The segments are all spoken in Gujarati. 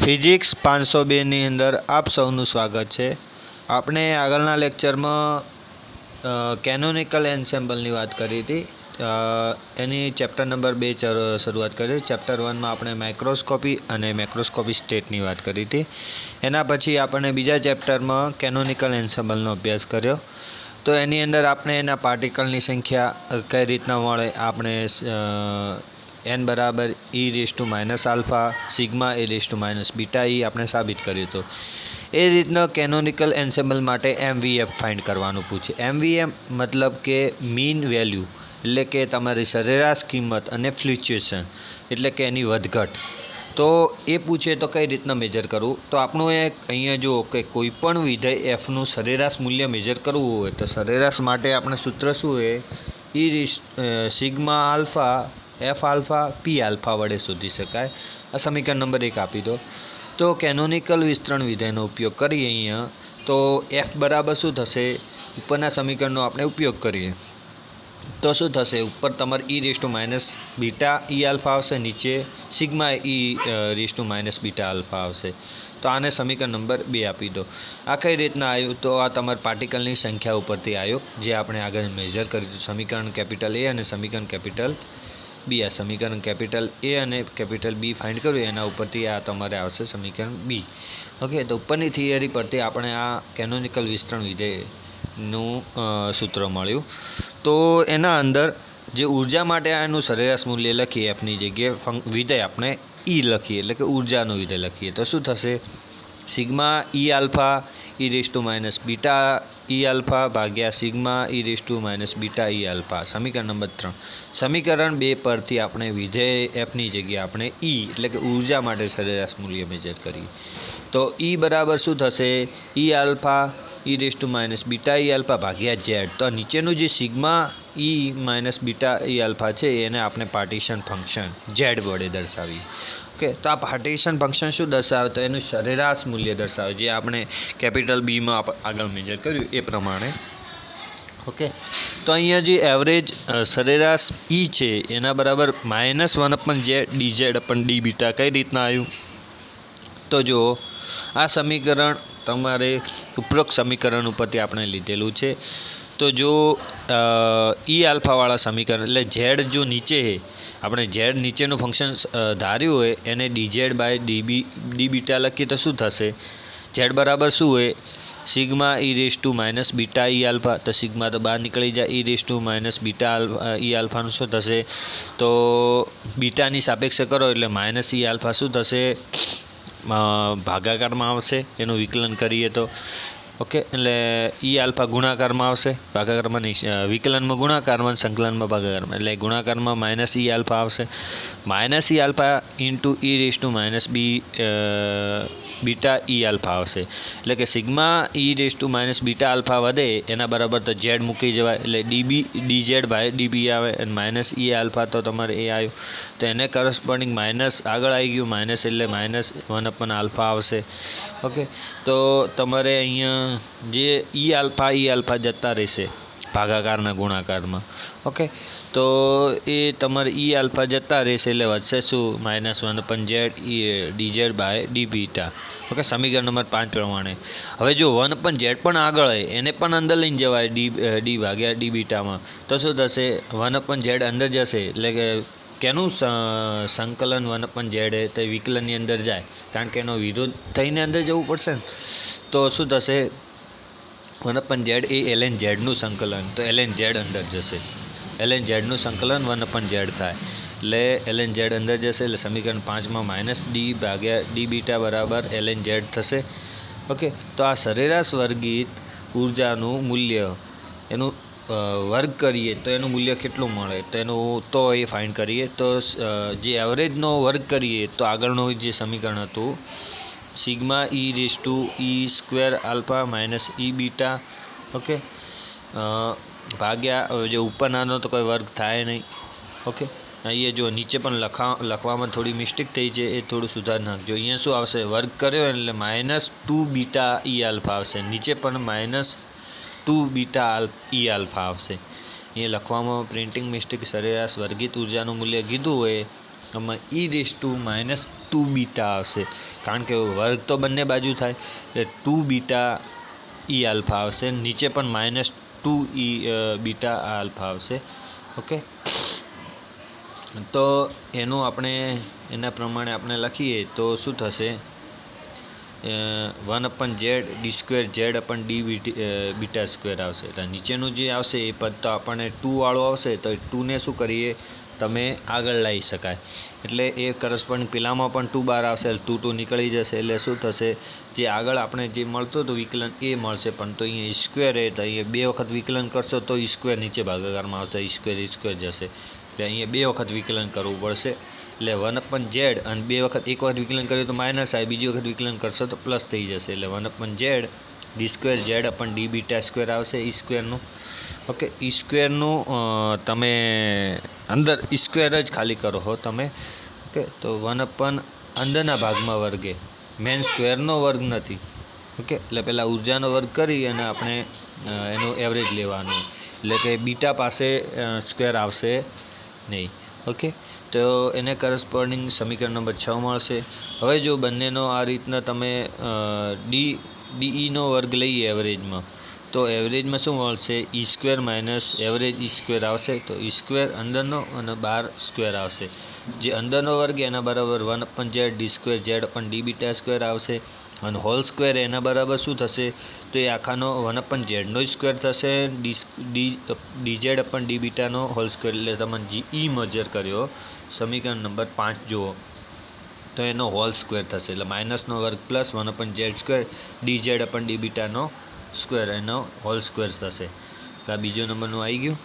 ફિઝિક્સ 502ની અંદર આપ સૌનું સ્વાગત છે। આપણે આગળના લેક્ચરમાં કેનોનિકલ એન્સેમ્બલની વાત કરી હતી। એની ચેપ્ટર નંબર 2 શરૂઆત કરી। ચેપ્ટર 1માં આપણે માઇક્રોસ્કોપી અને મેક્રોસ્કોપી સ્ટેટની વાત કરી હતી। એના પછી આપણે બીજા ચેપ્ટરમાં કેનોનિકલ એન્સેમ્બલનો અભ્યાસ કર્યો। તો એની અંદર આપણે એના પાર્ટિકલની સંખ્યા કઈ રીતના મળે, આપણે n બરાબર e⁻⁴ સિગ્મા e⁻β આપણે સાબિત કર્યું હતું। એ રીતના કેનોનિકલ એન્સેમ્બલ માટે MVF ફાઇન્ડ કરવાનું પૂછે। MVF મતલબ કે મીન વેલ્યુ, એટલે કે તમારી સરેરાશ કિંમત, અને ફ્લ્યુચ્યુએશન એટલે કે એની વધઘટ। તો એ પૂછે તો કઈ રીતના મેજર કરવું, તો આપણું એક અહીંયા જો કે કોઈ પણ વિધેય એફનું સરેરાશ મૂલ્ય મેજર કરવું હોય તો સરેરાશ માટે આપણે સૂત્ર શું હોય, sigma alpha F alpha P alpha વડે શોધી શકાય। આ સમીકરણ નંબર 1 આપી દો। તો કેનોનિકલ વિસ્તરણ વિધેયનો ઉપયોગ કરીએ અહીંયા, તો એફ બરાબર શું થશે, ઉપરના સમીકરણનો આપણે ઉપયોગ કરીએ તો શું થશે, ઉપર તમારે e⁻β e આલ્ફા આવશે, નીચે સિગ્મા e⁻β આલ્ફા આવશે। તો આને સમીકરણ નંબર 2 આપી દો। આ કઈ રીતના આવ્યું, તો આ તમારા પાર્ટિકલની સંખ્યા ઉપરથી આવ્યો, જે આપણે આગળ મેજર કર્યું સમીકરણ કેપિટલ એ અને સમીકરણ કેપિટલ બી। આ સમીકરણ કેપિટલ એ અને કેપિટલ બી ફાઇન્ડ કર્યું, એના ઉપરથી આ તમારે આવશે સમીકરણ બી। ઓકે, તો ઉપરની થિયરી પરથી આપણે આ કેનોનિકલ વિસ્તરણ વિધેયનું સૂત્ર મળ્યું। તો એના અંદર જે ઉર્જા માટે એનું સરેરાશ મૂલ્ય લખીએ, એફની જગ્યાએ વિધેય આપણે ઈ લખીએ, એટલે કે ઉર્જાનું વિધેય લખીએ, તો શું થશે, સિગ્મા ઈ આલ્ફા e⁻β ઈ આલ્ફા ભાગ્યા સિગ્મા e⁻β ઈ આલ્ફા। સમીકરણ નંબર 3। સમીકરણ 2 પરથી આપણે વિધેય એફની જગ્યાએ આપણે ઈ એટલે કે ઉર્જા માટે સરેરાશ મૂલ્ય મેજર કરીએ, તો ઈ બરાબર શું થશે, ઈ આલ્ફા e⁻β ઈ આલ્ફા ભાગ્યા ઝેડ। તો નીચેનું જે સિગ્મા e⁻β ઈ આલ્ફા છે એને આપણે પાર્ટીશન ફંક્શન ઝેડ વડે દર્શાવીએ। ઓકે, તો આ પાર્ટીશન ફંક્શન શું દર્શાવે, તો એનું સરેરાશ મૂલ્ય દર્શાવે, જે આપણે કેપિટલ બીમાં આગળ મેજર કર્યું એ પ્રમાણે। ઓકે, તો અહીંયા જે એવરેજ સરેરાશ ઈ છે એના બરાબર -1/z dz/dβ કઈ રીતના આવ્યું, તો જો આ સમીકરણ તમારે ઉપરોક્ત સમીકરણ ઉપરથી આપણે લીધેલું છે। તો જો ઈ આલ્ફાવાળા સમીકરણ એટલે ઝેડ જો નીચે છે, આપણે ઝેડ નીચેનું ફંક્શન ધાર્યું હોય એને dz/dβ લખીએ તો શું થશે, ઝેડ બરાબર શું હોય, સિગ્મા e⁻β ઈ આલ્ફા, તો સિગ્મા તો બહાર નીકળી જાય, e⁻β ઈ આલ્ફાનું શું થશે, તો બીટાની સાપેક્ષે કરો એટલે -ઈ આલ્ફા શું થશે, ભાગાકારમાં આવશે, એનું વિકલન કરીએ તો। ઓકે, એટલે ઈ આલ્ફા ગુણાકારમાં આવશે, ભાગાકારમાં નહીં, વિકલનમાં ગુણાકારમાં, સંકલનમાં ભાગાકારમાં, એટલે ગુણાકારમાં -ઈ આલ્ફા આવશે, -ઈ આલ્ફા ઇન્ટુ e⁻β ઈ આલ્ફા આવશે। એટલે કે સિગ્મા e⁻β આલ્ફા વધે એના બરાબર તો ઝેડ મૂકી જવાય, એટલે dz/db આવે, અને -ઈ આલ્ફા તો તમારે એ આવ્યું, તો એને કરસ્પોન્ડિંગ માઇનસ આગળ આવી ગયું, માઇનસ એટલે -1/α આવશે। ઓકે, તો તમારે અહીંયા જે ઈ આલ્ફા જતા રહેશે ભાગાકારના ગુણાકારમાં। ઓકે, તો એ તમારે ઈ આલ્ફા જતા રહેશે એટલે વધશે શું, -1/z dz/dβ। ઓકે, સમીકરણ નંબર 5 પ્રમાણે હવે જો 1/z પણ આગળ હોય એને પણ અંદર લઈને જવાય d/dβમાં, તો શું થશે, 1/z અંદર જશે એટલે કે કેનું સંકલન 1/z તે વિકલનની અંદર જાય, કારણ કે એનો વિરોધ થઈને અંદર જવું પડશે ને, તો શું થશે, 1/z એ ln zનું સંકલન, તો ln z અંદર જશે, ln zનું સંકલન 1/z થાય, એટલે ln z અંદર જશે, એટલે સમીકરણ 5માં -d/dβ બરાબર ln z થશે। ઓકે, તો આ સરેરાશ વર્ગિત ઉર્જાનું મૂલ્ય એનું વર્ગ કરીએ તો એનું મૂલ્ય કેટલું મળે, તો એનું તો એ ફાઇન્ડ કરીએ, તો જે એવરેજનો વર્ગ કરીએ તો આગળનું જે સમીકરણ હતું sigma e⁻² alpha -eβ, okay, ભાગ્યા જે ઉપરનાનો તો કોઈ વર્ગ થાય નહીં। ઓકે, અહીંયા જો નીચે પણ લખવામાં થોડી મિસ્ટેક થઈ છે, એ થોડું સુધાર નાખજો। અહીંયા શું આવશે, વર્ગ કર્યો એટલે -2β ઈ આલ્ફા આવશે, નીચે પણ -2β ઈ આલ્ફા આવશે। અહીંયા લખવામાં પ્રિન્ટિંગ મિસ્ટેક, સરેરાશ વર્ગિત ઉર્જાનું મૂલ્ય કીધું હોય આમાં e⁻² બીટા આવશે, કારણ કે વર્ગ તો બંને બાજુ થાય એટલે 2 બીટા e આલ્ફા આવશે, નીચે પણ -2 બીટા આલ્ફા આવશે. ઓકે, તો એનું આપણે એના પ્રમાણે આપણે લખીએ તો શું થશે, 1/z² બીટા² આવશે. એટલે નીચેનું જે આવશે એ પદ તો આપણને 2 વાળું આવશે, તો 2 ને શું કરીએ તમે આગળ લાવી શકાય, એટલે એ કરસ્પોન્ડિંગ પેલામાં પણ 2 બહાર આવશે, 2 નીકળી જશે, એટલે શું થશે, જે આગળ આપણે જે મળતું હતું વિકલન એ મળશે, પણ તો અહીંયા સ્ક્વેર એ તો અહીંયા 2 વખત વિકલન કરશો તો સ્ક્વેર નીચે ભાગાકારમાં આવશે, સ્ક્વેર જશે, એટલે અહીંયા 2 વખત વિકલન કરવું પડશે. એટલે 1/z અને 2 વખત, એક વખત વિકલન કર્યું તો માઇનસ આવે, બીજી વખત વિકલન કરશો તો પ્લસ થઈ જશે, એટલે 1/z² d²z² આવશે e²નું. ઓકે, e²નું તમે અંદર સ્ક્વેર જ ખાલી કરો હો તમે. ઓકે, તો 1/ અંદરના ભાગમાં વર્ગે, મેન સ્ક્વેરનો વર્ગ નથી. ઓકે, એટલે પહેલાં ઉર્જાનો વર્ગ કરી અને આપણે એનું એવરેજ લેવાનું, એટલે કે બીટા પાસે સ્ક્વેર આવશે નહીં. ઓકે, તો એને કરસ્પોન્ડિંગ સમીકરણ નંબર 6 મળશે. હવે જો બંનેનો આ રીતના તમે ડીઈનો વર્ગ લઈએ એવરેજમાં, તો એવરેજમાં શું મળશે, e² - એવરેજ e² આવશે, તો e² અંદરનો અને બહાર સ્ક્વેર આવશે, જે અંદરનો વર્ગ એના બરાબર 1/z d²z/d બીટા² આવશે, અને હોલ સ્ક્વેર એના બરાબર શું થશે, તો એ આખાનો 1/z નો સ્ક્વેર થશે, dz/d બીટાનો હોલ સ્ક્વેર, એટલે તમે ઈ મર્જર કર્યો સમીકરણ નંબર 5 જુઓ તો એનો હોલ સ્ક્વેર થશે, એટલે માઇનસનો વર્ગ પ્લસ 1/z² dz/d બીટાનો સ્ક્વેર, એનો હોલ સ્ક્વેર થશે. એટલે આ બીજો નંબરનું આવી ગયું.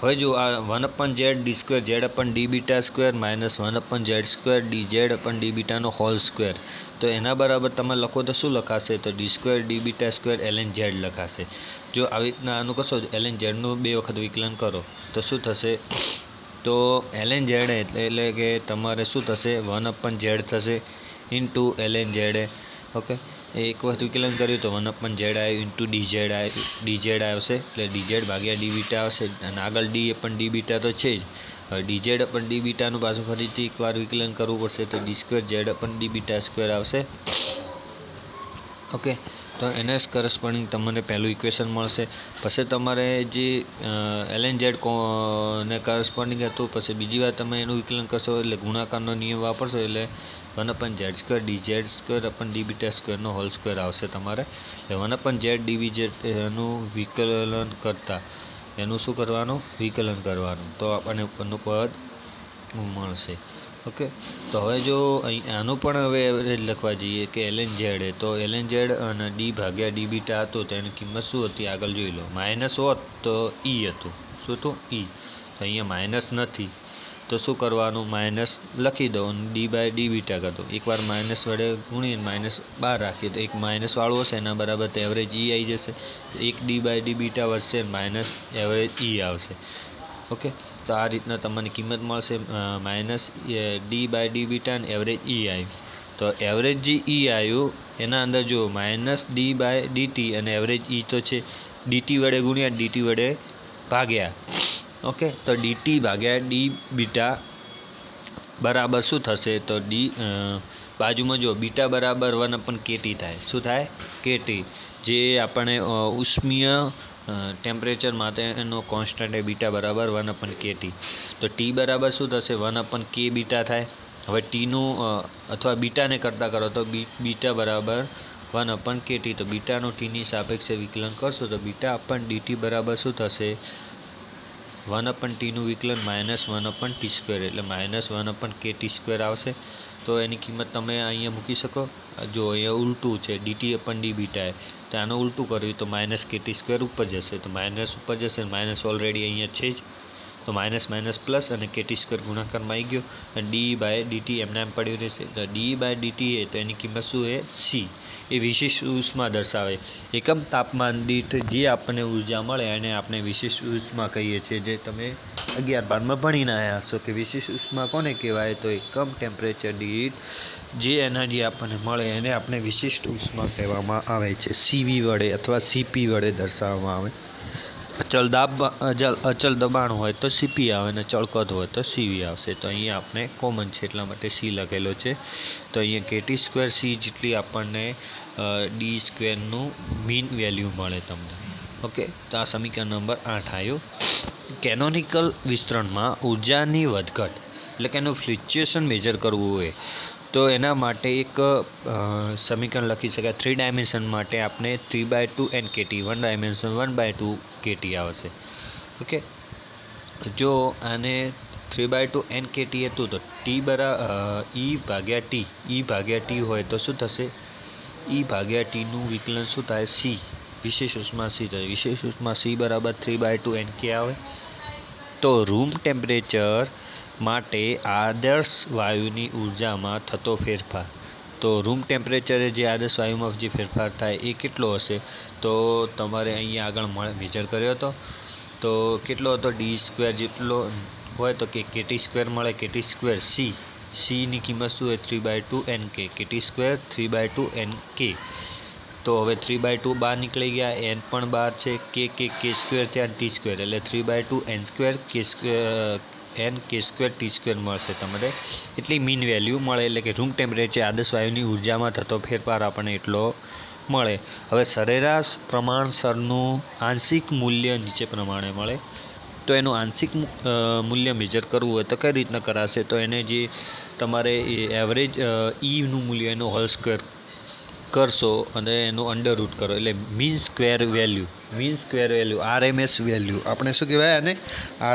હવે જો આ 1/z d²z/d beta minus 1/z² dz/d બીટાનો હોલ સ્ક્વેર, તો એના બરાબર તમે લખો તો શું લખાશે, તો d² d બીટા² ln z લખાશે. જો આવી રીતના આનું કરશો, ln zનું 2 વખત વિકલન કરો તો શું થશે, તો ln z એટલે કે તમારે શું થશે, 1/z થશે ઇન્ટુ ln z. ઓકે, એક વખત વિકલન કર્યું તો 1/z આવ્યું ઇન્ટુ dz આવશે, એટલે dz/d બીટા આવશે, અને આગળ d/d બીટા તો છે જ. હવે dz/d બીટાનું પાછું ફરીથી એકવાર વિકલન કરવું પડશે, તો d²z/d બીટા² આવશે. ઓકે, તો એને કરસ્પોન્ડિંગ તમને પહેલું ઇક્વેશન મળશે. પછી તમારે જે ln z ને કરસ્પોન્ડિંગ હતું, પછી બીજી વાર તમે એનું વિકલન કરશો એટલે ગુણાકારનો નિયમ વાપરશો, એટલે 1/z² dz/d બીટા² નો હોલ સ્ક્વેર આવશે તમારે. એટલે 1/z dz એનું વિકલન કરતા એનું શું કરવાનું, વિકલન કરવાનું, તો આપણને ઉપરનું પદ મળશે. ઓકે, તો હવે જો અહીં આનું પણ હવે એવરેજ લખવા જઈએ કે ln z, તો ln z અને d/d બીટા હતું તો એની કિંમત શું હતી આગળ જોઈ લો, માઇનસ હોત તો e હતું, શું હતું e, તો અહીંયા માઇનસ નથી તો શું કરવાનું, માઇનસ લખી દો અને d/d બીટા કરતો, એકવાર માઇનસ વડે ગુણીને માઇનસ બહાર રાખીએ તો એક માઇનસ વાળું હશે, એના બરાબર તો એવરેજ e આવી જશે, એક d/d બીટા વધશે માઇનસ એવરેજ e આવશે. ઓકે, તો આ રીતના તમને કિંમત મળશે, માઇનસ d/d બીટા અને એવરેજ e આવ્યું, તો એવરેજ જે e આવ્યું એના અંદર જો માઇનસ d/dt અને એવરેજ e તો છે, dt વડે ગુણ્યા dt વડે ભાગ્યા. ઓકે, તો dt/d બીટા બરાબર શું થશે, તો બાજુમાં જો બીટા બરાબર 1/kT થાય, શું થાય, kT, જે આપણે ઉષ્મીય ટેમ્પરેચર માટે એનો કોન્સ્ટન્ટ એ બીટા બરાબર 1/kT, તો t બરાબર શું થશે, 1/k બીટા થાય. હવે ટીનું અથવા બીટાને કરતાં કરો તો બીટા બરાબર 1/kT, તો બીટાનું ટીની સાપેક્ષે વિકલન કરશો તો બીટા અપન dt બરાબર શું થશે, 1/t નું વિકલન માઇનસ 1/t², એટલે માઇનસ 1/kt² આવશે. તો એની કિંમત તમે અહીંયા મૂકી શકો. જો અહીંયા ઉલટું છે dt/d બીટા, તો આનું ઉલટું કર્યું તો માઇનસ kt² ઉપર જશે, તો માઇનસ ઉપર જશે, માઇનસ ઓલરેડી અહીંયા છે જ, તો માઇનસ માઇનસ પ્લસ અને kt² ગુણાકારમાં આવી ગયો, અને d/dt એમને એમ પડ્યું રહેશે. તો d/dt એ તો એની કિંમત શું છે, c, એ વિશિષ્ટ ઉષ્મા દર્શાવે, એકમ તાપમાન દીઠ જે આપણને ઉર્જા મળે એને આપણે વિશિષ્ટ ઉષ્મા કહીએ છીએ, જે તમે 11-12માં ભણીને આવ્યા હશો કે વિશિષ્ટ ઉષ્મા કોને કહેવાય, તો એકમ ટેમ્પરેચર દીઠ જે એનર્જી આપણને મળે એને આપણે વિશિષ્ટ ઉષ્મા કહેવામાં આવે છે, cv વડે અથવા cp વડે દર્શાવવામાં આવે. અચલ દબાણ હોય તો CP આવે અને અચળ કદ હોય તો CV આવશે. તો અહીંયા આપણે કોમન છે એટલા માટે C લખેલો છે. તો અહીંયા KT² C જેટલી આપણને D² મીન વેલ્યુ મળે તમને. ઓકે, તો આ સમીકરણ નંબર 8 આવ્યું. કેનોનિકલ વિસ્તરણમાં ઉર્જાની વધઘટ એટલે કે એનું ફ્લુક્ચ્યુએશન મેજર કરવું હોય તો એના માટે એક સમીકરણ લખી શકાય. 3 ડાયમેન્શન માટે આપણે 3/2 NKT, 1 ડાયમેન્શન 1/2 KT આવશે. ઓકે, જો આને 3/2 NKT હતું તો E ભાગ્યા T હોય તો શું થશે? E ભાગ્યા Tનું વિકલન શું થાય? C, વિશેષ ઉષ્મા C થાય. વિશેષ ઉષ્મા C બરાબર 3/2 NK આવે. તો રૂમ ટેમ્પરેચર માટે આદર્શ વાયુની ઉર્જામાં થતો ફેરફાર, તો રૂમ ટેમ્પરેચરે જે આદર્શ વાયુમાં જે ફેરફાર થાય એ કેટલો હશે? તો તમારે અહીંયા આગળ મેજર કર્યો હતો તો કેટલો હતો? D² જેટલો હોય તો કે KT² મળે. KT² Cની કિંમત શું હોય? 3/2 NK. KT² 3/2 NK. તો હવે 3/2 બહાર નીકળી ગયા, N પણ બહાર છે, K² ત્યાં T² એટલે 3/2 N K² T² મળશે તમારે. એટલી મીન વેલ્યુ મળે એટલે કે રૂમ ટેમ્પરેચર આદર્શ વાયુની ઉર્જામાં થતો ફેરફાર આપણને એટલો મળે. હવે સરેરાશ પ્રમાણસરનું આંશિક મૂલ્ય નીચે પ્રમાણે મળે. તો એનું આંશિક મૂલ્ય મેજર કરવું હોય તો કઈ રીતના કરાશે? તો એને જે તમારે એવરેજ ઈનું મૂલ્ય એનો હોલ સ્ક્વેર કરશો અને એનું અંડરરૂટ કરો એટલે mean square value RMS value આપણે શું કહેવાય આને?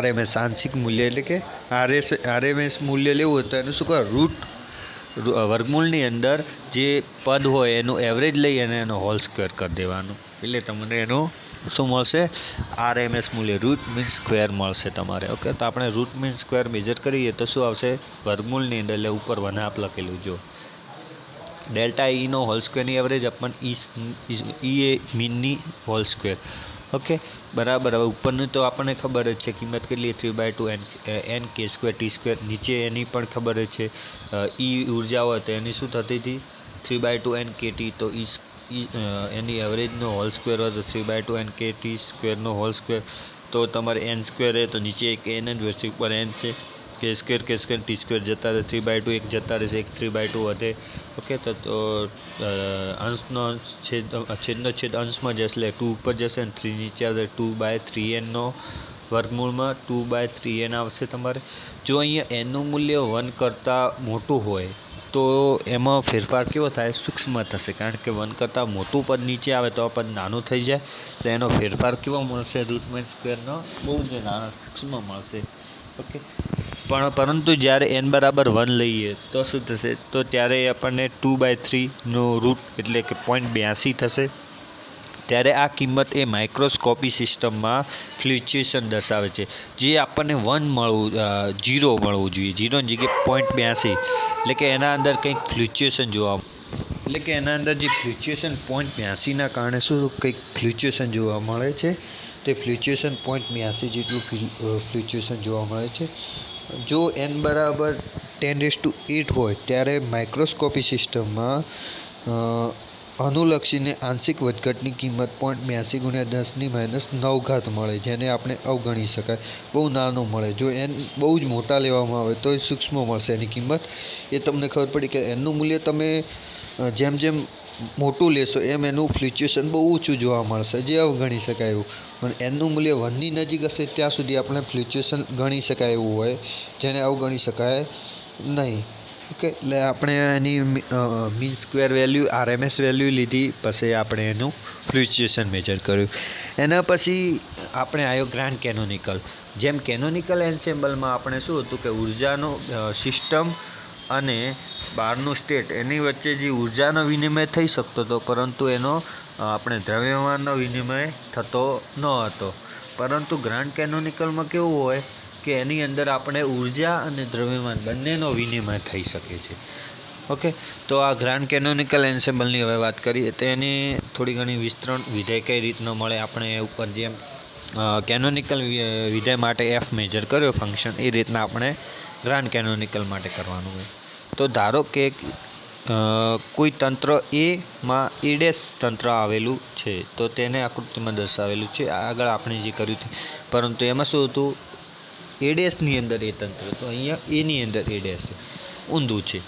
RMS આંશિક મૂલ્ય એટલે કે RMS મૂલ્ય લેવું હોય તો એનું શું કરો? વર્ગમૂળની અંદર જે પદ હોય એનું એવરેજ લઈ અને એનો હોલ સ્ક્વેર કરી દેવાનું એટલે તમને એનું શું મળશે? RMS મૂલ્ય રૂટ મીન સ્ક્વેર મળશે તમારે. ઓકે, તો આપણે રૂટ મીન સ્ક્વેર મેજર કરીએ તો શું આવશે? વર્ગમૂળની અંદર એટલે ઉપર 1/2 લખેલું જો ડેલ્ટા ઈનો હોલ સ્ક્વેરની એવરેજ અપન ઈ એ મીનની હોલ સ્ક્વેર. ઓકે, બરાબર. હવે ઉપરનું તો આપણને ખબર જ છે કિંમત કેટલી? 3/2 NK² T². નીચે એની પણ ખબર જ છે. ઈ ઉર્જા હોય તો એની શું થતી હતી? 3/2 NKT. તો એની એવરેજનો હોલ સ્ક્વેર હોય તો 3/2 NKT² નો હોલ સ્ક્વેર. તો તમારે N² તો નીચે એક N જ વચ્ચે ઉપર N છે. K² T² જતા રહે, 3/2 એક જતા રહેશે, એક 3/2 વધે. ઓકે, તો અંશનો છેદનો છેદ અંશમાં જશે એટલે 2 ઉપર જશે અને 3 નીચે આવશે. 2/3n નો વર્ગમૂળમાં 2/3n આવશે તમારે. જો અહીંયા nનું મૂલ્ય 1 કરતાં મોટું હોય તો એમાં ફેરફાર કેવો થાય? સૂક્ષ્મ થશે, કારણ કે 1 કરતાં મોટું પદ નીચે આવે તો આ પદ નાનું થઈ જાય તો એનો ફેરફાર કેવો મળશે? રૂટ મીન સ્ક્વેરનો બહુ જ નાનો સૂક્ષ્મ મળશે. ઓકે, પરંતુ જ્યારે n બરાબર 1 લઈએ તો શું થશે? તો ત્યારે આપણને 2/3નો રૂટ એટલે કે 0.82 થશે. ત્યારે આ કિંમત એ માઇક્રોસ્કોપી સિસ્ટમમાં ફ્લુક્ચ્યુએશન દર્શાવે છે. જે આપણને 0 મળવું જોઈએ, 0ની જગ્યાએ 0.82 એટલે કે એના અંદર કંઈક ફ્લુક્ચ્યુએશન જોવા એટલે કે એના અંદર જે ફ્લુક્ચ્યુએશન 0.82ના કારણે શું કંઈક ફ્લુક્ચ્યુએશન જોવા મળે છે. તે ફ્લુક્ચ્યુએશન 0.82 જેટલું ફ્લુક્ચ્યુએશન જોવા મળે છે. જો n બરાબર 10⁸ હોય ત્યારે માઇક્રોસ્કોપી સિસ્ટમમાં અનુલક્ષીને આંશિક વધઘટની કિંમત 0.82 × 10⁻⁹ મળે, જેને આપણે અવગણી શકાય, બહુ નાનું મળે. જો n બહુ જ મોટા લેવામાં આવે તો સૂક્ષ્મ મળશે એની કિંમત. એ તમને ખબર પડી કે એનું મૂલ્ય તમે જેમ જેમ મોટું લેશો એમ એનું ફ્લુક્ચ્યુએશન બહુ ઊંચું જોવા મળશે, જે અવગણી શકાય એવું. પણ એનું મૂલ્ય 1ની નજીક હશે ત્યાં સુધી આપણે ફ્લુક્ચ્યુએશન ગણી શકાય એવું હોય, જેને અવગણી શકાય નહીં. ઓકે, એટલે આપણે એની mean square value RMS value લીધી, પછી આપણે એનું ફ્લુક્ચ્યુએશન મેજર કર્યું. એના પછી આપણે આવ્યો ગ્રાન્ડ કેનોનિકલ. જેમ કેનોનિકલ એન્સેમ્બલમાં આપણે શું હતું કે ઉર્જાનો સિસ્ટમ અને બહારનું સ્ટેટ એની વચ્ચે જે ઉર્જાનો વિનિમય થઈ શકતો હતો, પરંતુ એનો આપણે દ્રવ્યમાનનો વિનિમય થતો ન હતો. પરંતુ ગ્રાન્ડ કેનોનિકલમાં કેવું હોય કે એની અંદર આપણે ઉર્જા અને દ્રવ્યમાન બંનેનો વિનિમય થઈ શકે છે. ઓકે, તો આ ગ્રાન્ડ કેનોનિકલ એન્સેમ્બલની હવે વાત કરીએ તો એની થોડી ઘણી વિસ્તરણ વિધેય કઈ રીતનો મળે. આપણે ઉપર જેમ કેનોનિકલ વિધેય માટે f મેજર કર્યો ફંક્શન, એ રીતના આપણે ગ્રાન્ડ કેનોનિકલ માટે કરવાનું હોય. તો ધારો કે કોઈ તંત્ર એમાં એ ડેશ તંત્ર આવેલું છે તો તેને આકૃતિમાં દર્શાવેલું છે આગળ આપણે જે કર્યું હતું, પરંતુ એમાં શું હતું, એ ડેશની અંદર એ તંત્ર, તો અહીંયા એની અંદર એ ડેશ ઊંધું છે.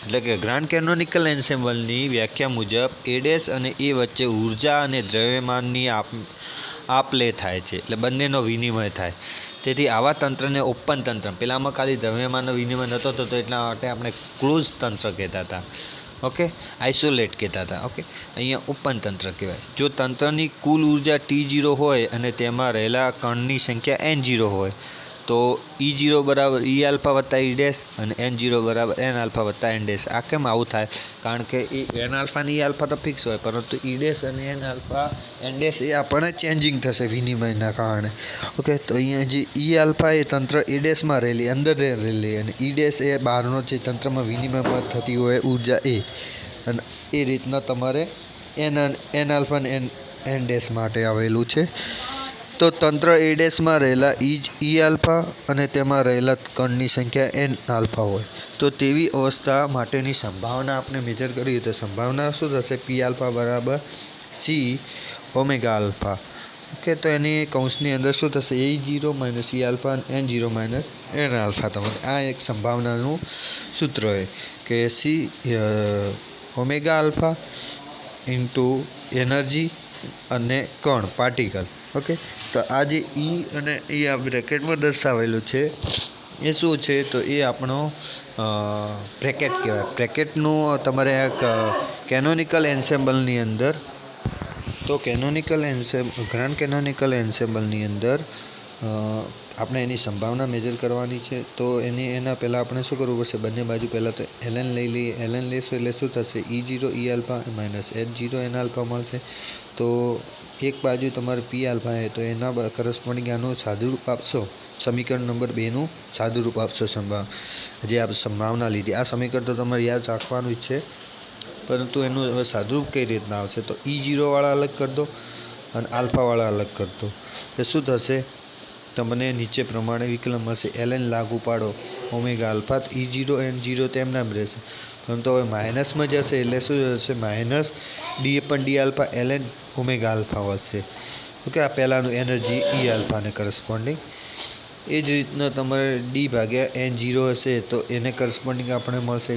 એટલે કે ગ્રાન્ડ કેનોનિકલ એન્સેમ્બલની વ્યાખ્યા મુજબ એ ડેશ અને એ વચ્ચે ઉર્જા અને દ્રવ્યમાનની આપ લે થાય છે, એટલે બંનેનો વિનિમય થાય. તેથી આવા તંત્રને ઓપન તંત્ર, પેલામાં ખાલી દ્રવ્યમાનનો વિનિમય નહોતો થતો એટલા માટે આપણે ક્લોઝ તંત્ર કહેતા હતા. ઓકે, આઇસોલેટ કહેતા હતા. ઓકે, અહીંયા ઓપન તંત્ર કહેવાય. જો તંત્રની કુલ ઉર્જા T0 હોય અને તેમાં રહેલા કણની સંખ્યા N0 હોય તો E0 બરાબર E આલ્ફા વત્તા E ડેશ અને N0 બરાબર N આલ્ફા વત્તા N ડેશ. આ કેમ આવું થાય? કારણ કે N આલ્ફા અને E આલ્ફા તો ફિક્સ હોય, પરંતુ E ડેશ અને N આલ્ફા N ડેશ એ આપણને ચેન્જિંગ થશે વિનિમયના કારણે. ઓકે, તો અહીંયા જે E આલ્ફા એ તંત્ર E ડેશમાં રહેલી અંદર રહેલી અને E ડેશ એ બહારનો જે તંત્રમાં વિનિમયમાં થતી હોય ઉર્જા એ, અને એ રીતના તમારે N આલ્ફા અને N ડેશ માટે આવેલું છે. તો તંત્ર એ ડેશમાં રહેલા E આલ્ફા અને તેમાં રહેલા કણની સંખ્યા N આલ્ફા હોય તો તેવી અવસ્થા માટેની સંભાવના આપણે મેજર કરીએ તો સંભાવના શું થશે? P આલ્ફા બરાબર C ઓમેગા આલ્ફા. ઓકે, તો એની કૌંસની અંદર શું થશે? E0 માઇનસ E આલ્ફા અને N0 માઇનસ N આલ્ફા. તમારે આ એક સંભાવનાનું સૂત્ર હોય કે C omega alpha into energy અને કણ પાર્ટિકલ. ઓકે, તો આ જે E અને E આ બ્રેકેટમાં દર્શાવેલું છે એ શું છે? તો એ આપણો બ્રેકેટ કહેવાય. બ્રેકેટનું તમારે એક કેનોનિકલ એન્સેમ્બલની અંદર, તો ગ્રાન્ડ કેનોનિકલ એન્સેમ્બલની અંદર આપણે એની સંભાવના મેજર કરવાની છે. તો એના પહેલાં આપણે શું કરવું પડશે? બંને બાજુ પહેલાં તો ln લઈ લઈએ. ln લેશું એટલે શું થશે? E0 E alpha minus N0 N alpha મળશે. તો એક બાજુ તમારે P આલ્ફા છે તો એના કરસ્પોન્ડિંગ આનું સાદુરૂપ આપશો, સમીકરણ નંબર 2નું સાદુરૂપ આપશો જે આ સંભાવના લીધી. આ સમીકરણ તો તમારે યાદ રાખવાનું જ છે, પરંતુ એનું હવે સાદુરૂપ કઈ રીતના આવશે? તો E0 વાળા અલગ કરી દો અને આલ્ફાવાળા અલગ કરી દો. તો શું થશે? તમને નીચે પ્રમાણે વિકલન મળશે. ln લાગુ પાડો ઓમેગા આલ્ફા, તો E0 N0 તેમના જ રહેશે, પરંતુ હવે માઇનસમાં જશે એટલે શું થશે? Minus D alpha ln omega alpha વધશે. ઓકે, આ પહેલાંનું એનર્જી E આલ્ફાને કરસ્પોન્ડિંગ. એ જ રીતના તમારે D ભાગ્યા N0 હશે તો એને કરસ્પોન્ડિંગ આપણે મળશે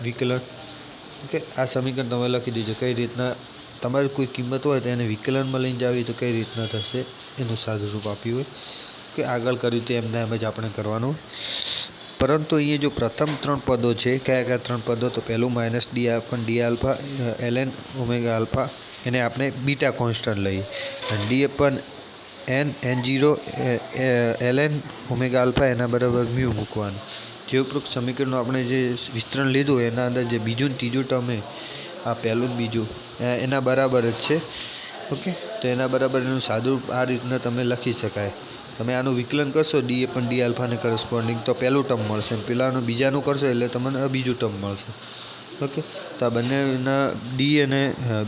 વિકલન. ઓકે, આ સમીકરણ તમે લખી દીજો. કઈ રીતના તમારી કોઈ કિંમત હોય તો એને વિકલનમાં લઈને જાવી તો કઈ રીતના થશે એનું સાદુરૂપ આપ્યું હોય. કે આગળ કર્યું તે એમ જ આપણે કરવાનું. પરંતુ અહીંયા જો પ્રથમ 3 પદો છે, કયા 3 પદો? તો પહેલું minus D alpha ln omega alpha, એને આપણે બીટા કોન્સ્ટન્ટ લઈએ, અને D N0 ln omega alpha એના બરાબર મ્યુ મૂકવાનું. જે ઉપરોક્ત સમીકરણનું આપણે જે વિસ્તરણ લીધું એના અંદર જે બીજું ને ત્રીજું ટર્મ આ પહેલું ને બીજું એના બરાબર જ છે. ઓકે, તો એના બરાબર એનું સાદુરૂપ આ રીતના તમે લખી શકાય. તમે આનું વિકલન કરશો D આલ્ફાને કરસ્પોન્ડિંગ તો પહેલું ટર્મ મળશે, પેલાનું બીજાનું કરશો એટલે તમને બીજું ટર્મ મળશે. ઓકે, તો આ બંનેના D અને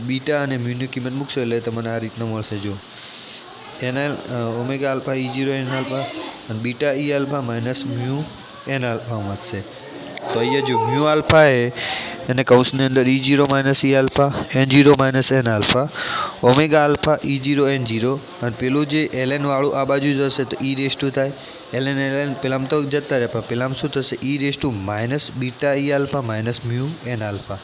બીટા અને મ્યુની કિંમત મૂકશો એટલે તમને આ રીતના મળશે. જો omega alpha E0 N alpha અને beta E alpha minus mu N alpha મળશે. તો અહીંયા જો મ્યુ આલ્ફા એને કૌંસની અંદર E0 minus E alpha N0 minus N alpha omega alpha E0 N0, અને પેલું જે ln વાળું આ બાજુ જશે તો E રેસ ટુ થાય. ln પેલામાં તો જતા રહે પણ પેલામાં શું થશે? E raise to minus beta E alpha minus mu N alpha.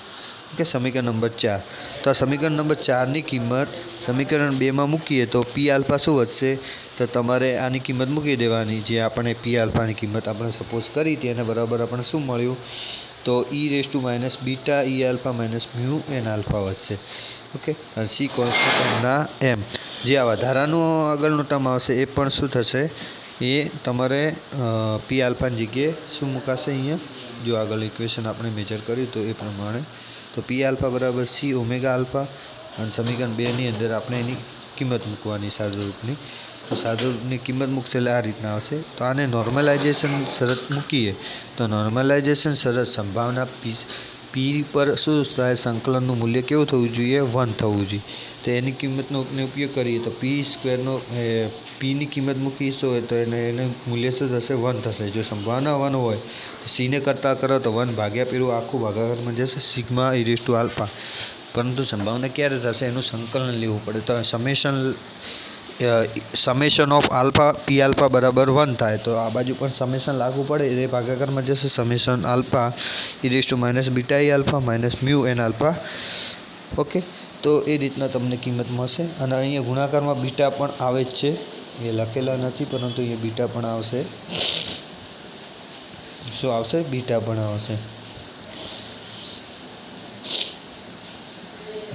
Okay, સમીકરણ નંબર 4. તો આ સમીકરણ નંબર 4ની કિંમત સમીકરણ 2માં મૂકીએ તો P આલ્ફા શું વધશે? તો તમારે આની કિંમત મૂકી દેવાની. જે આપણે P આલ્ફાની કિંમત આપણે સપોઝ કરી હતી એના બરાબર આપણે શું મળ્યું? તો E raise to minus beta E alpha minus mu N alpha વધશે. ઓકે, અને C કોન્સ્ટન્ટના M જે આ વધારાનું આગળનું ટર્મ આવશે એ પણ શું થશે? એ તમારે P આલ્ફાની જગ્યાએ શું મુકાશે? અહીંયા જો આગળ ઇક્વેશન આપણે મેજર કર્યું તો એ પ્રમાણે, તો P આલ્ફા બરાબર C ઓમેગા આલ્ફા, અને સમીકરણ 2ની અંદર આપણે એની કિંમત મૂકવાની સાદુરૂપની. તો સાદુરૂપની કિંમત મૂકશે એટલે આ રીતના આવશે. તો આને નોર્મલાઇઝેશન શરત મૂકીએ તો નોર્મલાઇઝેશન શરત સંભાવના P પી પર શું થાય, સંકલનનું મૂલ્ય કેવું થવું જોઈએ, 1 થવું જોઈએ. તો એની કિંમતનો ઉપયોગ કરીએ તો પી સ્ક્વેરનો પીની કિંમત મૂકીશું હોય તો એને મૂલ્ય શું થશે, 1 થશે. જો સંભાવના 1 હોય તો સીને કરતાં કરો તો 1 ભાગ્યા પેલું આખું ભાગાકારમાં જશે sigma e raise to alpha. પરંતુ સંભાવના ક્યારે થશે એનું સંકલન લેવું પડે. તો summation of alpha P alpha બરાબર 1 થાય તો આ બાજુ પણ સમેશન લાગુ પડે, એ ભાગાકારમાં જશે summation alpha e raise to minus beta e alpha minus mu N alpha. Okay, તો એ રીતના તમને કિંમત મળશે. અને અહીંયા ગુણાકારમાં બીટા પણ આવે જ છે, એ લખેલા નથી પરંતુ અહીંયા બીટા પણ આવશે. શું આવશે, બીટા પણ આવશે.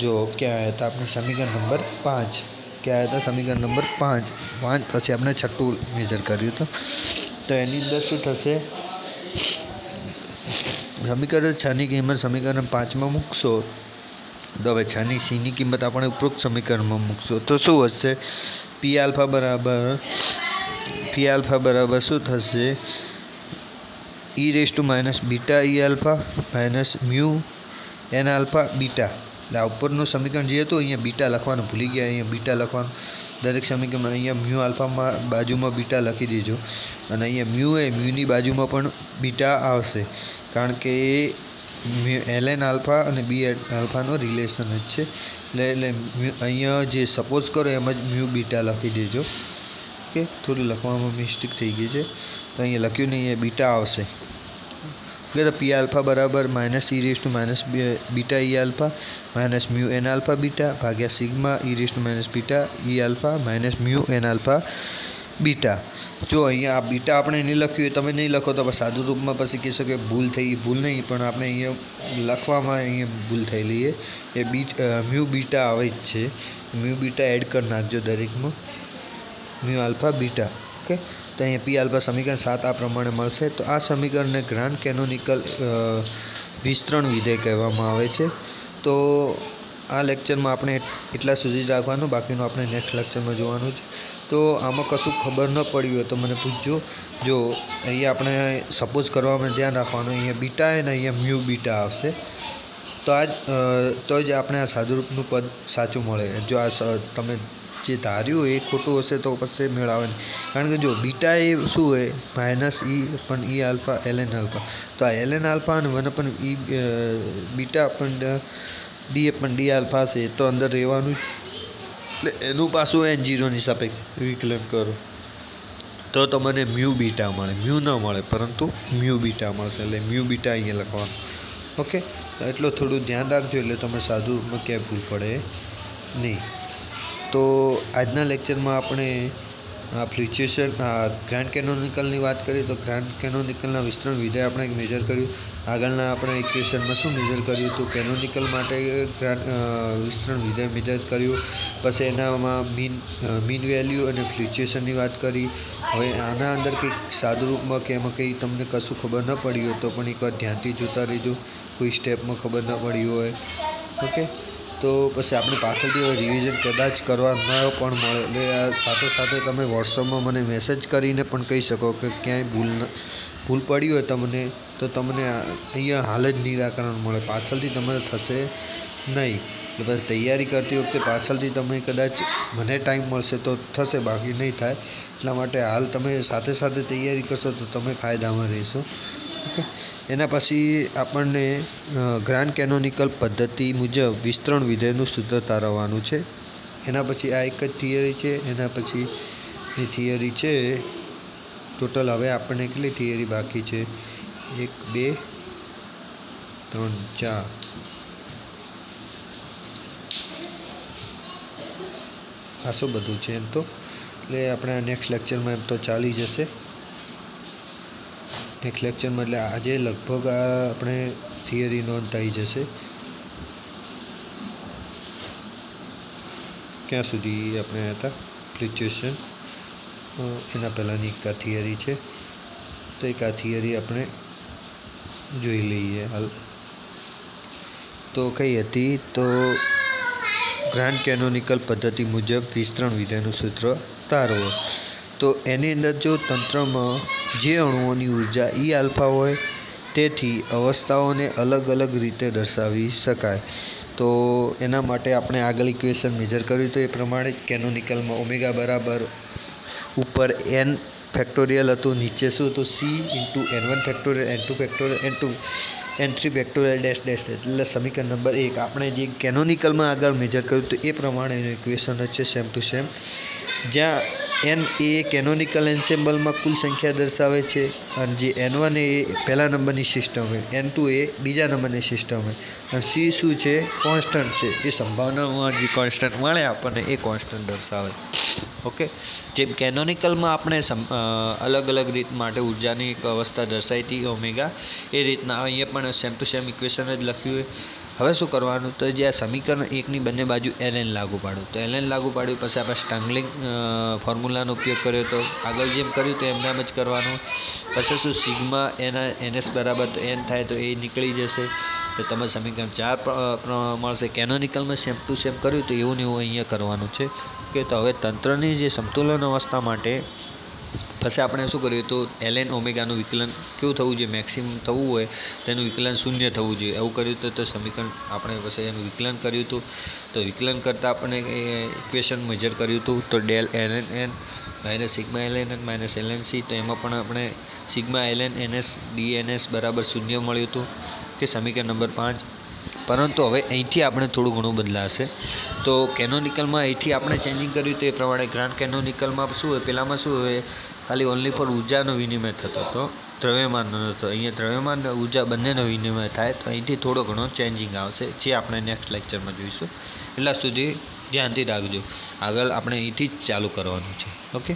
જો ક્યાં આવ્યા હતા આપણે, સમીકરણ નંબર 5 ક્યાં આવ્યા હતા, સમીકરણ નંબર 5 પછી આપણે છઠ્ઠું મેજર કર્યું હતું. તો એની અંદર શું થશે, સમીકરણ 6ની કિંમત સમીકરણ 5માં મૂકશો તો હવે 6ની સીની કિંમત આપણે ઉપરોક્ત સમીકરણમાં મૂકશો તો શું વધશે, પી આલ્ફા બરાબર શું થશે, e raise to minus beta e alpha minus mu N alpha beta. એટલે આ ઉપરનું સમીકરણ જે હતું અહીંયા બીટા લખવાનું ભૂલી ગયા, અહીંયા બીટા લખવાનું દરેક સમીકરણમાં. અહીંયા મ્યુ આલ્ફામાં બાજુમાં બીટા લખી દેજો અને અહીંયા મ્યુની બાજુમાં પણ બીટા આવશે, કારણ કે એ એલએન આલ્ફા અને બી આલ્ફાનો રિલેશન જ છે. એટલે અહીંયા જે સપોઝ કરો એમ જ મ્યુ બીટા લખી દેજો. ઓકે, થોડું લખવામાં મિસ્ટેક થઈ ગઈ છે તો અહીંયા લખ્યું નહીં, અહીંયા બીટા આવશે. ઓકે, તો પી આલ્ફા બરાબર minus e raise to minus beta e alpha minus mu N alpha beta ભાગ્યા sigma e raise to minus beta e alpha minus mu N alpha beta. જો અહીંયા આ બીટા આપણે નહીં લખ્યું એ તમે નહીં લખો તો સાદું રૂપમાં પછી કહેશો કે ભૂલ થઈ, ભૂલ નહીં પણ આપણે અહીંયા લખવામાં અહીંયા ભૂલ થયેલી એ મ્યુ બીટા આવે જ છે. મ્યુ બીટા એડ કરી નાખજો દરેકમાં, મ્યુ આલ્ફા બીટા. ઓકે, તો અહીંયા પી આલ્ફા સમીકરણ 7 આ પ્રમાણે મળશે. તો આ સમીકરણને ગ્રાન્ડ કેનોનિકલ વિસ્તરણ વિધેય કહેવામાં આવે છે. તો આ લેક્ચરમાં આપણે એટલા સુધી જ રાખવાનું, બાકીનું આપણે નેક્સ્ટ લેક્ચરમાં જોવાનું છે. તો આમાં કશું ખબર ન પડી હોય તો મને પૂછજો. જો અહીંયા આપણે સપોઝ કરવામાં ધ્યાન રાખવાનું, અહીંયા બીટા અને અહીંયા મ્યુ બીટા આવશે તો જ આપણે આ સાદુરૂપનું પદ સાચું મળે. જો આ તમે જે ધાર્યું એ ખોટું હશે તો પછી મેળવે નહીં, કારણ કે જો બીટા એ શું હોય, માઇનસ ઈ પણ ઈ આલ્ફા એલએન આલ્ફા. તો આ એલએન આલ્ફા અને 1 પણ ઈ બીટા પણ ડી આલ્ફા છે તો અંદર રહેવાનું, એટલે એનું પાછું N0ની સાપેક્ષ વિકલન કરો તો તમને મ્યુ બીટા મળે, મ્યુ ન મળે પરંતુ મ્યુ બીટા મળશે. એટલે મ્યુ બીટા અહીંયા લખવાનું. ઓકે, એટલું થોડું ધ્યાન રાખજો એટલે તમે સાદુમાં ક્યાંય ભૂલ પડે નહીં. તો આજના લેક્ચરમાં આપણે ફ્લુક્ચ્યુએશન ગ્રાન્ડ કેનોનિકલની વાત કરીએ તો ગ્રાન્ડ કેનોનિકલના વિસ્તરણ વિધેય આપણે એક મેજર કર્યું. આગળના આપણે ઇક્વેશનમાં શું મેજર કર્યું હતું, કેનોનિકલ માટે ગ્રાન્ડ વિસ્તરણ વિધેય મેજર કર્યું. પછી એનામાં મીન વેલ્યુ અને ફ્લુક્ચ્યુએશનની વાત કરી. હવે આના અંદર કંઈક સાદુરૂપમાં કે એમાં કંઈ તમને કશું ખબર ન પડી હોય તો પણ એકવાર ધ્યાનથી જોતા રહેજો, કોઈ સ્ટેપમાં ખબર ન પડી હોય. ઓકે, તો પછી આપણે પાછળથી રિવિઝન કદાચ કરવા ન પણ મળે, એટલે આ સાથે સાથે તમે વોટ્સઅપમાં મને મેસેજ કરીને પણ કહી શકો કે ક્યાંય ભૂલ પડી હોય તમને, તો તમને અહીંયા હાલ જ નિરાકરણ મળે, પાછળથી તમને થશે નહીં. એટલે પછી તૈયારી કરતી વખતે પાછળથી તમે કદાચ મને ટાઈમ મળશે તો થશે, બાકી નહીં થાય. એટલા માટે હાલ તમે સાથે સાથે તૈયારી કરશો તો તમે ફાયદામાં રહેશો. ઓકે, એના પછી આપણને ગ્રાન્ડ કેનોનિકલ પદ્ધતિ મુજબ વિસ્તરણ વિધેયનું સૂત્ર તારવવાનું છે. એના પછી આ એક જ થિયરી છે, એના પછી એ થિયરી છે ટોટલ. હવે આપણને કેટલી થિયરી બાકી છે, 1 2 3 4 આ શું બધું છે એમ તો. એટલે આપણે નેક્સ્ટ લેક્ચરમાં એમ તો ચાલી જશે. નેક્સ્ટ લેક્ચરમાં એટલે આજે લગભગ આ આપણે થિયરી નોંધ થઈ જશે. ક્યાં સુધી આપણે હતા, ફ્લુક્ચ્યુએશન, એના પહેલાંની એક આ થિયરી છે તો એક આ થિયરી આપણે જોઈ લઈએ હાલ. તો કઈ હતી, તો ગ્રાન્ડ કેનોનિકલ પદ્ધતિ મુજબ વિસ્તરણ વિધેયનું સૂત્ર તારવો. તો એની અંદર જો તંત્રમાં જે અણુઓની ઉર્જા ઈ આલ્ફા હોય તેથી અવસ્થાઓને અલગ અલગ રીતે દર્શાવી શકાય. તો એના માટે આપણે આગળ ઇક્વેશન મેજર કર્યું તો એ પ્રમાણે જ કેનોનિકલમાં ઓમેગા બરાબર ઉપર n ફેક્ટોરિયલ હતું, નીચે શું હતું c into n1 factorial n2 factorial n3 factorial dash dash એટલે સમીકરણ નંબર 1 આપણે જે કેનોનિકલમાં આગળ મેજર કર્યું તો એ પ્રમાણેનું ઇક્વેશન છે સેમ ટુ સેમ, જ્યાં n એ કેનોનિકલ એન્સેમ્બલમાં કુલ સંખ્યા દર્શાવે છે અને જે n1 એ પહેલા નંબરની સિસ્ટમ હોય, n2 એ બીજા નંબરની સિસ્ટમ હોય અને c શું છે કોન્સ્ટન્ટ છે, એ સંભાવનામાં જે કોન્સ્ટન્ટ મળે આપણને એ કોન્સ્ટન્ટ દર્શાવે. ઓકે, જેમ કેનોનિકલમાં આપણે અલગ અલગ રીત માટે ઉર્જાની એક અવસ્થા દર્શાવી હતી ઓમેગા, એ રીતના અહીંયા પણ સેમ ટુ સેમ ઇક્વેશન જ લખ્યું હોય. હવે શું કરવાનું તો જે આ સમીકરણ 1ની બંને બાજુ ln લાગુ પાડવું, તો ln લાગુ પાડ્યું પછી આપણે સ્ટાંગલિંગ ફોર્મ્યુલાનો ઉપયોગ કર્યો તો આગળ જેમ કર્યું તો એમનામ જ કરવાનું. પછી શું સિગ્મા ns બરાબર તો n થાય તો એ નીકળી જશે, તો તમે સમીકરણ 4 મળશે. કેનોનિકલમાં સેમ ટુ સેમ કર્યું તો એવું ને એવું અહીંયા કરવાનું છે. ઓકે, તો હવે તંત્રની જે સમતુલન અવસ્થા માટે પછી આપણે શું કર્યું તો ln ઓમેગાનું વિકલન કેવું થવું જોઈએ, મેક્સિમમ થવું હોય તેનું વિકલન 0 થવું જોઈએ, એવું કર્યું હતું. તો સમીકરણ આપણે પછી એનું વિકલન કર્યું હતું. તો વિકલન કરતાં આપણે ઇક્વેશન મેજર કર્યું હતું તો del ln n minus sigma ln n minus ln c, તો એમાં પણ આપણે સિગ્મા ln ns dns બરાબર 0 મળ્યું હતું કે સમીકરણ નંબર 5. પરંતુ હવે અહીંથી આપણે થોડું ઘણું બદલાશે. તો કેનોનિકલમાં અહીંથી આપણે ચેન્જિંગ કર્યું તો એ પ્રમાણે ગ્રાન્ડ કેનોનિકલમાં શું હોય, પહેલાંમાં શું હોય ખાલી ઓનલી ફોર ઉર્જાનો વિનિમય થતો હતો, દ્રવ્યમાનનો હતો. અહીંયા દ્રવ્યમાન અને ઉર્જા બંનેનો વિનિમય થાય, તો અહીંથી થોડો ઘણો ચેન્જિંગ આવશે, જે આપણે નેક્સ્ટ લેક્ચરમાં જોઈશું. એટલા સુધી ધ્યાનથી રાખજો, આગળ આપણે અહીંથી જ ચાલુ કરવાનું છે. ઓકે.